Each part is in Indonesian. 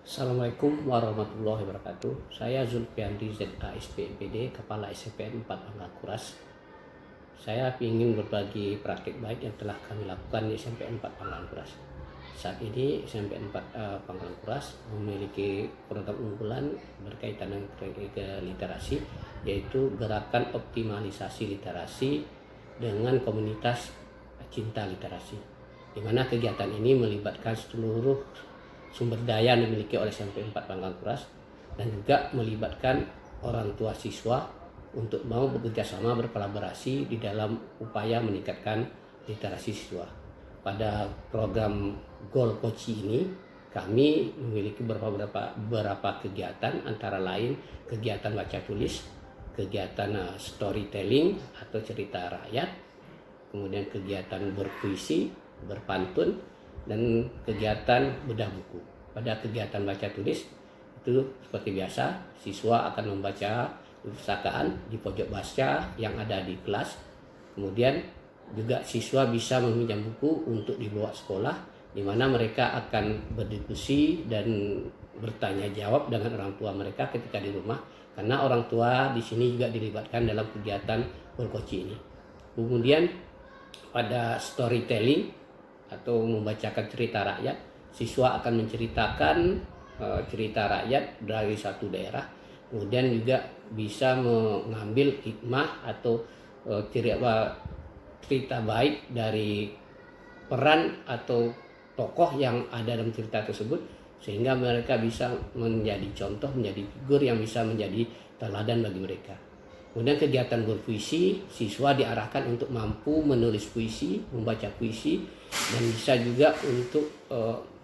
Assalamualaikum warahmatullahi wabarakatuh. Saya Zulfiandi ZASPMPD, Kepala SMPN 4 Pangkal Kuras. Saya ingin berbagi praktik baik yang telah kami lakukan di SMPN 4 Pangkal Kuras. Saat ini SMPN 4 Pangkal Kuras memiliki program unggulan berkaitan dengan literasi, yaitu gerakan optimalisasi literasi dengan komunitas cinta literasi, di mana kegiatan ini melibatkan seluruh sumber daya yang dimiliki oleh SMP 4 Pangkal Kuras dan juga melibatkan orang tua siswa untuk mau bekerja sama berkolaborasi di dalam upaya meningkatkan literasi siswa. Pada program Goal Koci ini kami memiliki beberapa kegiatan, antara lain kegiatan baca tulis, kegiatan storytelling atau cerita rakyat, kemudian kegiatan berpuisi, berpantun, dan kegiatan bedah buku. Pada kegiatan baca tulis itu seperti biasa, siswa akan membaca perpustakaan di pojok baca yang ada di kelas. Kemudian juga siswa bisa meminjam buku untuk dibawa sekolah, di mana mereka akan berdiskusi dan bertanya jawab dengan orang tua mereka ketika di rumah, karena orang tua di sini juga dilibatkan dalam kegiatan berkoci ini. Kemudian pada storytelling atau membacakan cerita rakyat, siswa akan menceritakan cerita rakyat dari satu daerah, kemudian juga bisa mengambil hikmah atau cerita baik dari peran atau tokoh yang ada dalam cerita tersebut, sehingga mereka bisa menjadi contoh, menjadi figur yang bisa menjadi teladan bagi mereka. Kemudian kegiatan berpuisi, siswa diarahkan untuk mampu menulis puisi, membaca puisi, dan bisa juga untuk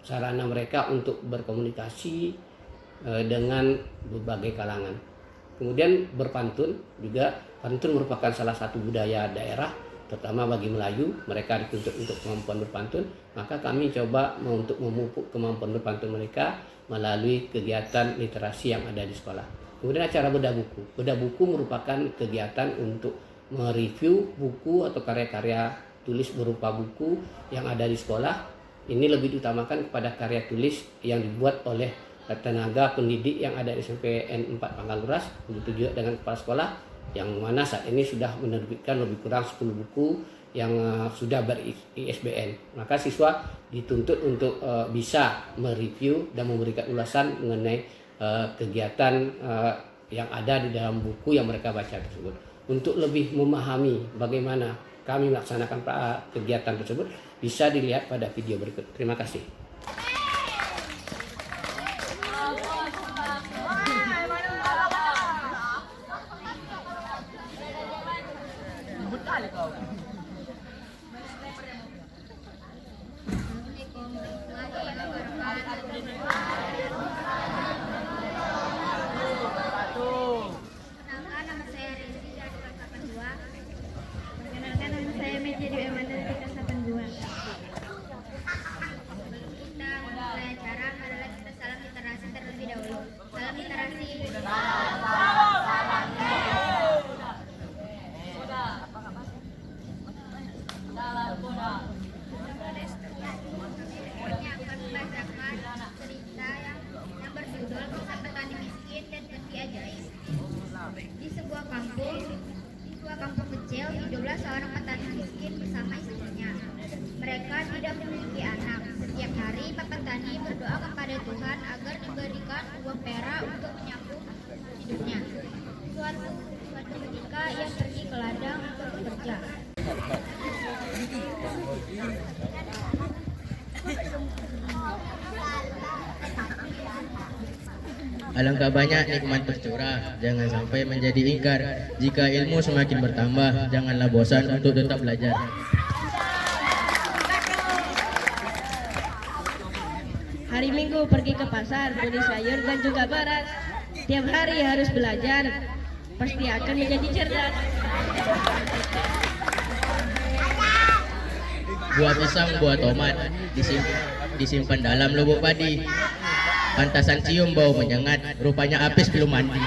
sarana mereka untuk berkomunikasi dengan berbagai kalangan. Kemudian berpantun juga, pantun merupakan salah satu budaya daerah, terutama bagi Melayu. Mereka dituntut untuk kemampuan berpantun, maka kami coba untuk memupuk kemampuan berpantun mereka melalui kegiatan literasi yang ada di sekolah. Kemudian acara bedah buku. Bedah buku merupakan kegiatan untuk mereview buku atau karya-karya tulis berupa buku yang ada di sekolah. Ini lebih diutamakan kepada karya tulis yang dibuat oleh tenaga pendidik yang ada di SMPN 4 Pangkal Kuras, begitu juga dengan kepala sekolah, yang mana saat ini sudah menerbitkan lebih kurang 10 buku yang sudah ber-ISBN. Maka siswa dituntut untuk bisa mereview dan memberikan ulasan mengenai kegiatan yang ada di dalam buku yang mereka baca tersebut. Untuk lebih memahami bagaimana kami melaksanakan kegiatan tersebut, bisa dilihat pada video berikut. Terima kasih. Di sebuah kampung kecil, hiduplah seorang petani miskin bersama istrinya. Mereka tidak memiliki anak. Setiap hari, Pak Petani berdoa kepada Tuhan agar diberikan uang perak untuk menyambung hidupnya. Suatu ketika ia pergi ke ladang untuk bekerja. Alangkah banyak nikmat tercurah, jangan sampai menjadi ingkar. Jika ilmu semakin bertambah, janganlah bosan untuk tetap belajar. Hari Minggu pergi ke pasar, beli sayur dan juga beras. Tiap hari harus belajar, pasti akan menjadi cerdas. Buah pisang, buah tomat disimpan dalam lubuk padi. Pantasan cium bau menyengat, rupanya Apis belum mandi.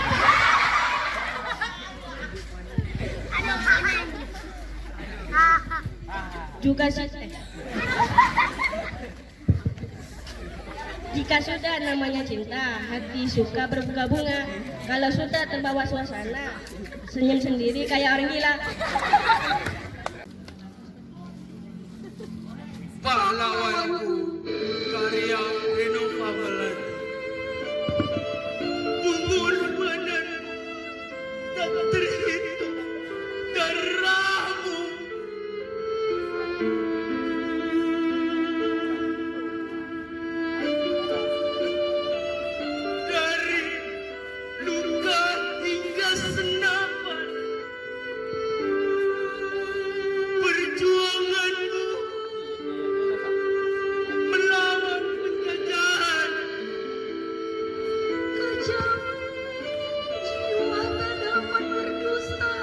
Juga Jika sudah namanya cinta, hati suka berbunga-bunga. Kalau sudah terbawa suasana, senyum sendiri kayak orang gila. Pahlawanku karya Eno Pabelan, pengorbanan tak terhitung darahmu. Dari luka hingga senapan, perjuanganmu melawan penjajahan. Kejam, jiwa tak dapat berdusta,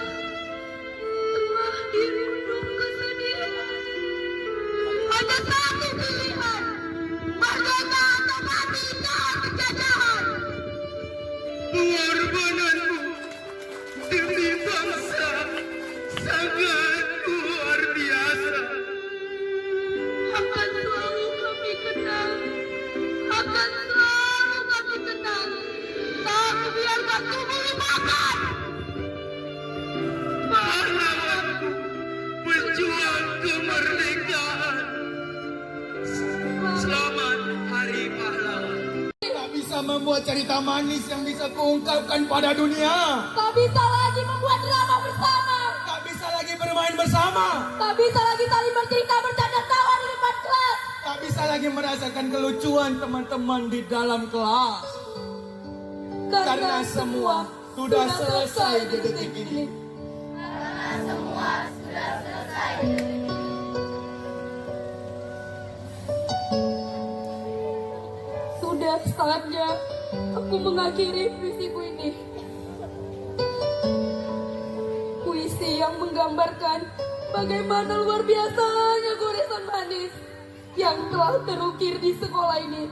telah dirundung kesedihan. Hanya satu pilihan, merdeka atau mati dalam penjajahan. Pengorbananmu demi bangsa sangat luar biasa. Akan selalu kami kenang, akan selalu kami kenang. Tak biarkan ku melupakan. Pahlawanku, pejuang kemerdekaan. Selamat Hari Pahlawan. Tak bisa membuat cerita manis yang bisa kuungkapkan pada dunia. Tak bisa lagi membuat drama bersama. Tak bisa lagi bermain bersama. Tak bisa lagi saling bercerita bercanda tawa di depan kelas. Tak bisa lagi merasakan kelucuan teman-teman di dalam kelas. Karena semua sudah selesai di detik ini. Sudah saatnya aku mengakhiri puisiku ini. Puisi yang menggambarkan bagaimana luar biasanya goresan manis yang telah terukir di sekolah ini.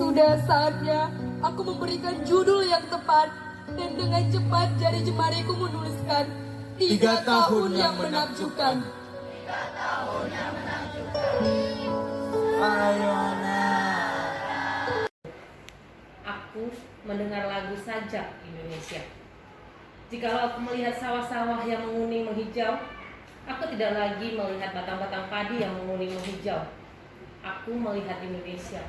Sudah saatnya aku memberikan judul yang tepat dan dengan cepat jari jemariku menuliskan 3 tahun yang menakjubkan. Ayo Aku mendengar lagu sajak Indonesia. Jikalau aku melihat sawah-sawah yang menguning menghijau, aku tidak lagi melihat batang-batang padi yang menguning menghijau. Aku melihat Indonesia.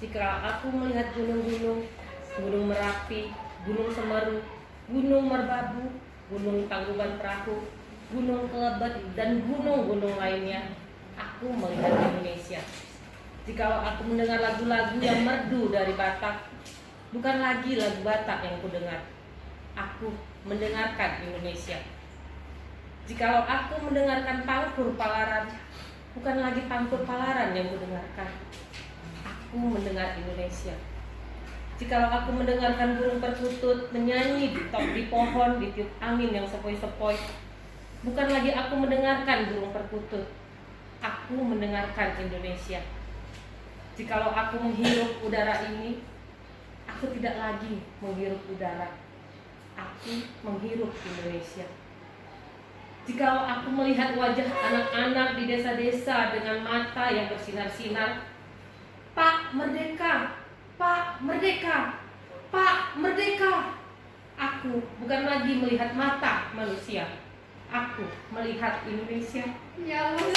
Jikalau aku melihat gunung-gunung, Gunung Merapi, Gunung Semeru, Gunung Merbabu, Gunung Tangkuban Perahu, Gunung Kelebet, dan gunung-gunung lainnya, aku melihat Indonesia. Jikalau aku mendengar lagu-lagu yang merdu dari Batak, bukan lagi lagu Batak yang kudengar, aku mendengarkan Indonesia. Jikalau aku mendengarkan pangkur Palaran, bukan lagi pangkur Palaran yang kudengarkan, aku mendengar Indonesia. Jikalau aku mendengarkan burung perkutut menyanyi di pohon ditiup angin yang sepoi-sepoi, bukan lagi aku mendengarkan burung perkutut, aku mendengarkan Indonesia. Jikalau aku menghirup udara ini, aku tidak lagi menghirup udara, aku menghirup Indonesia. Jikalau aku melihat wajah anak-anak di desa-desa dengan mata yang bersinar-sinar, Pak Merdeka, Pak Merdeka, Pak Merdeka, aku bukan lagi melihat mata manusia, aku melihat Indonesia. Ya Allah.